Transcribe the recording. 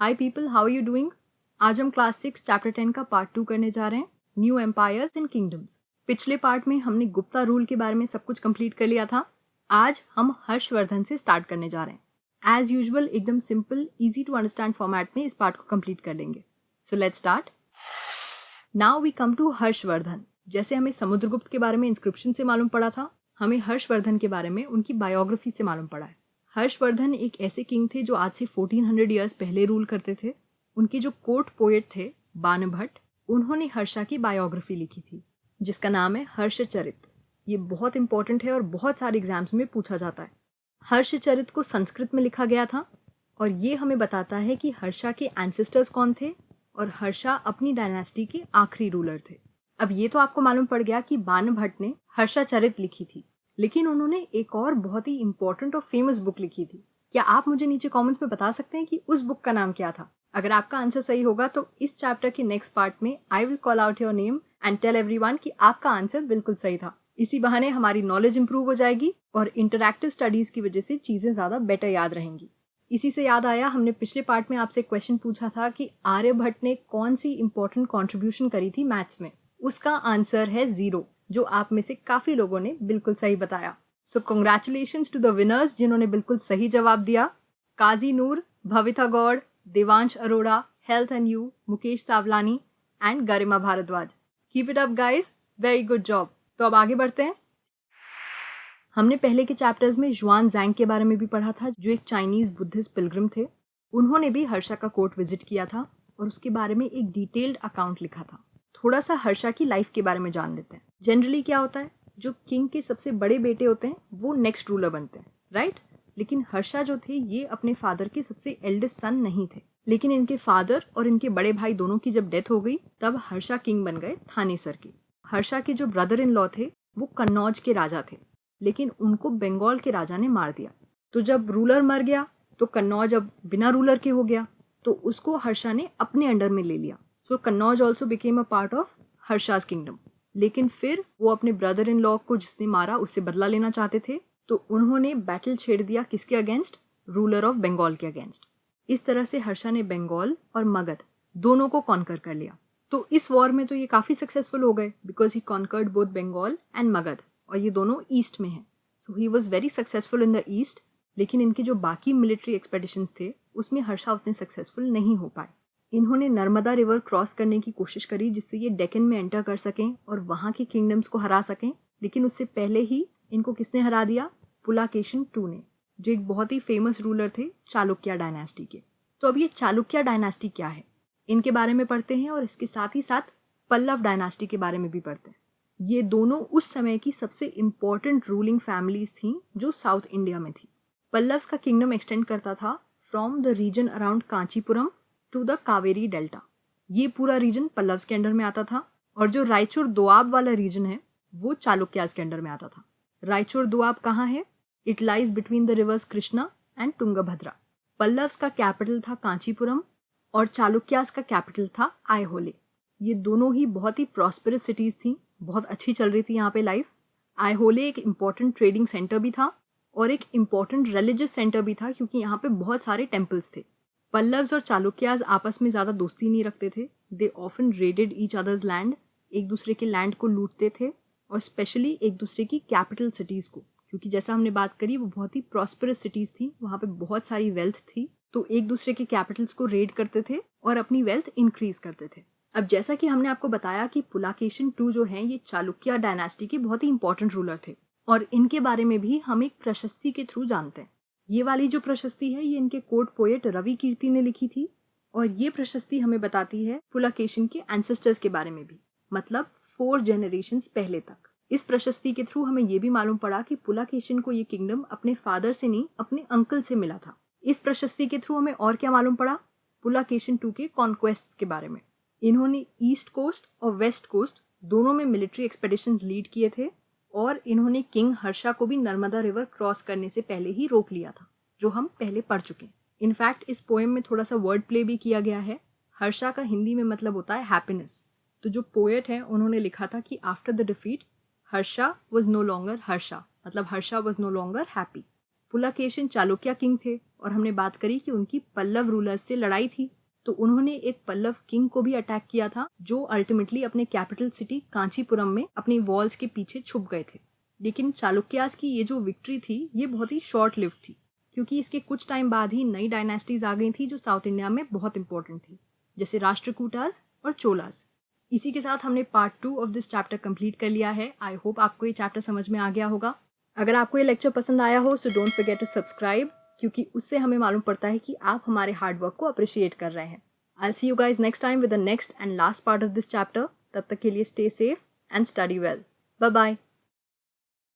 Hi people, how are you doing? आज हम class 6 chapter 10 का पार्ट 2 करने जा रहे हैं, न्यू एम्पायर्स एंड किंगडम्स। पिछले पार्ट में हमने गुप्ता रूल के बारे में सब कुछ कंप्लीट कर लिया था। आज हम हर्षवर्धन से स्टार्ट करने जा रहे हैं। एज यूजुअल एकदम simple, easy to understand format में इस पार्ट को कंप्लीट कर लेंगे। So let's start. Now we come to Harshvardhan. जैसे हमें समुद्रगुप्त के बारे में इंस्क्रिप्शन से मालूम पड़ा था, हमें हर्षवर्धन के बारे में उनकी बायोग्राफी से मालूम पड़ा है। हर्षवर्धन एक ऐसे किंग थे जो आज से 1400 ईयर्स पहले रूल करते थे। उनके जो कोर्ट पोएट थे बाणभट्ट, उन्होंने हर्षा की बायोग्राफी लिखी थी जिसका नाम है हर्षचरित। ये बहुत इंपॉर्टेंट है और बहुत सारे एग्जाम्स में पूछा जाता है। हर्षचरित को संस्कृत में लिखा गया था और ये हमें बताता है कि हर्षा के एंसेस्टर्स कौन थे और हर्षा अपनी डायनेस्टी के आखिरी रूलर थे। अब ये तो आपको मालूम पड़ गया कि बाणभट्ट ने हर्षचरित लिखी थी, लेकिन उन्होंने एक और बहुत ही इंपॉर्टेंट और फेमस बुक लिखी थी। क्या आप मुझे नीचे कमेंट्स में बता सकते हैं कि उस बुक का नाम क्या था? अगर आपका आंसर सही होगा तो इस चैप्टर के नेक्स्ट पार्ट में I will call out your name and tell everyone कि आपका आंसर बिल्कुल सही था। इसी बहाने हमारी नॉलेज इंप्रूव हो जाएगी और इंटरैक्टिव स्टडीज की वजह से चीजें ज्यादा बेटर याद रहेंगी। इसी से याद आया, हमने पिछले पार्ट में आपसे क्वेश्चन पूछा था कि आर्यभट्ट ने कौन सी इंपॉर्टेंट कॉन्ट्रीब्यूशन करी थी मैथ्स में। उसका आंसर है 0, जो आप में से काफी लोगों ने बिल्कुल सही बताया। So congratulations to the winners जिन्होंने बिल्कुल सही जवाब दिया। Qazi Noor, Bhavita Gaur, Devansh Arora, health and you, Mukesh Savlani and Garima Bharadwaj. Keep it up guys, very good job. तो अब आगे बढ़ते हैं। हमने पहले के चैप्टर्स में जुआन जैंग के बारे में भी पढ़ा था, जो एक चाइनीज बुद्धिस्ट पिलग्रिम थे। उन्होंने भी हर्षा का कोर्ट विजिट किया था और उसके बारे में एक डिटेल्ड अकाउंट लिखा था। थोड़ा सा हर्षा की लाइफ के बारे में जान लेते हैं। जनरली क्या होता है, जो किंग के सबसे बड़े बेटे होते हैं वो नेक्स्ट रूलर बनते हैं, राइट? लेकिन हर्षा जो थे ये अपने फादर के सबसे एल्डेस्ट सन नहीं थे, लेकिन इनके फादर और इनके बड़े भाई दोनों की जब डेथ हो गई तब हर्षा किंग बन गए थानेसर के। हर्षा के जो ब्रदर इन लॉ थे वो कन्नौज के राजा थे, लेकिन उनको बंगाल के राजा ने मार दिया। तो जब रूलर मर गया तो कन्नौज अब बिना रूलर के हो गया, तो उसको हर्षा ने अपने अंडर में ले लिया। So Kannauj also became a part of Harsha's kingdom. लेकिन फिर वो अपने ब्रदर इन लॉ को जिसने मारा उससे बदला लेना चाहते थे, तो उन्होंने बैटल छेड़ दिया किसके अगेंस्ट? रूलर ऑफ बंगाल के अगेंस्ट। इस तरह से हर्षा ने बंगाल और मगध दोनों को कॉन्कर कर लिया। तो इस वॉर में तो ये काफी सक्सेसफुल हो गए because he conquered both Bengal and Magadh, और ये दोनों ईस्ट में हैं। So he was very successful in the east. लेकिन इनके जो बाकी मिलिट्री एक्सपेडिशंस थे उसमें हर्षा उतने सक्सेसफुल नहीं हो पाए। इन्होंने नर्मदा रिवर क्रॉस करने की कोशिश करी जिससे ये डेक्कन में एंटर कर सकें और वहां के किंगडम्स को हरा सकें, लेकिन उससे पहले ही इनको किसने हरा दिया? पुलाकेशिन II ने, जो एक बहुत ही फेमस रूलर थे चालुक्य डायनेस्टी के। तो अब ये चालुक्य डायनेस्टी क्या है, इनके बारे में पढ़ते हैं और इसके साथ ही साथ पल्लव डायनेस्टी के बारे में भी पढ़ते हैं। ये दोनों उस समय की सबसे इम्पोर्टेंट रूलिंग फैमिलीज थी जो साउथ इंडिया में थी। पल्लव्स का किंगडम एक्सटेंड करता था from the region around Kanchipuram to the Kaveri delta. ये पूरा रीजन पल्लव्स के अंडर में आता था, और जो रायचूर दोआब वाला रीजन है वो चालुक्यास के अंडर में आता था। रायचूर दोआब कहाँ है? It lies between the reverse Krishna and Tungabhadra. Pallavas का कैपिटल था कांचीपुरम और चालुक्यास का कैपिटल था आयहोले। ये दोनों ही बहुत ही प्रॉस्पेरस सिटीज थी, बहुत अच्छी चल रही थी यहाँ पे लाइफ। आयहोले एक इम्पॉर्टेंट ट्रेडिंग सेंटर भी था और एक इम्पॉर्टेंट रिलीजियस सेंटर भी था, क्योंकि यहाँ पे बहुत सारे टेम्पल्स थे। पल्लव्स और चालुक्यास आपस में ज़्यादा दोस्ती नहीं रखते थे। They often raided each others land, एक दूसरे के लैंड को लूटते थे, और स्पेशली एक दूसरे की कैपिटल सिटीज़ को, क्योंकि जैसा हमने बात करी वो बहुत ही प्रॉस्पेरस सिटीज़ थी, वहाँ पे बहुत सारी वेल्थ थी, तो एक दूसरे के कैपिटल्स को रेड करते थे और अपनी वेल्थ इंक्रीज करते थे। अब जैसा कि हमने आपको बताया कि पुलाकेशिन II जो हैं ये चालुक्य डायनेस्टी के बहुत ही इंपॉर्टेंट रूलर थे, और इनके बारे में भी हम एक प्रशस्ति के थ्रू जानते हैं। ये वाली जो प्रशस्ति है ये इनके कोर्ट पोएट रवि कीर्ति ने लिखी थी, और ये प्रशस्ति हमें बताती है पुलाकेशिन के एंसेस्टर्स के बारे में भी, मतलब 4 जनरेशंस पहले तक। इस प्रशस्ति के थ्रू हमें ये भी मालूम पड़ा कि पुलाकेशिन को ये किंगडम अपने फादर से नहीं अपने अंकल से मिला था। इस प्रशस्ति के थ्रू हमें और क्या मालूम पड़ा? पुलाकेशिन II के कॉन्क्वेस्ट के बारे में। इन्होंने ईस्ट कोस्ट और वेस्ट कोस्ट दोनों में मिलिट्री एक्सपेडिशंस लीड किए थे, और इन्होंने किंग हर्षा को भी नर्मदा रिवर क्रॉस करने से पहले ही रोक लिया था, जो हम पहले पढ़ चुके हैं। इनफैक्ट इस पोएम में थोड़ा सा वर्ड प्ले भी किया गया है। हर्षा का हिंदी में मतलब होता है हैप्पीनेस। तो जो पोएट है उन्होंने लिखा था कि after the defeat Harsha was no longer Harsha, मतलब Harsha was no longer happy. Pulakeshin Chalukya king थे और हमने बात करी कि उनकी पल्लव रूलर्स से लड़ाई थी। तो उन्होंने एक पल्लव किंग को भी अटैक किया था जो अल्टीमेटली अपने कैपिटल सिटी कांचीपुरम में अपनी वॉल्स के पीछे छुप गए थे। लेकिन चालुक्यास की ये जो विक्ट्री थी ये बहुत ही शॉर्ट लिव्ड थी, क्योंकि इसके कुछ टाइम बाद ही नई डायनेस्टीज आ गई थी जो साउथ इंडिया में बहुत इंपॉर्टेंट थी, जैसे राष्ट्रकूटास और चोलास। इसी के साथ हमने part 2 of this chapter complete कर लिया है। आई होप आपको ये चैप्टर समझ में आ गया होगा। अगर आपको ये लेक्चर पसंद आया हो so don't forget to subscribe, क्योंकि उससे हमें मालूम पड़ता है कि आप हमारे हार्डवर्क को अप्रिशिएट कर रहे हैं। I see you guys next time with the next and last part of this chapter. तब तक के लिए stay safe and study well. Bye bye.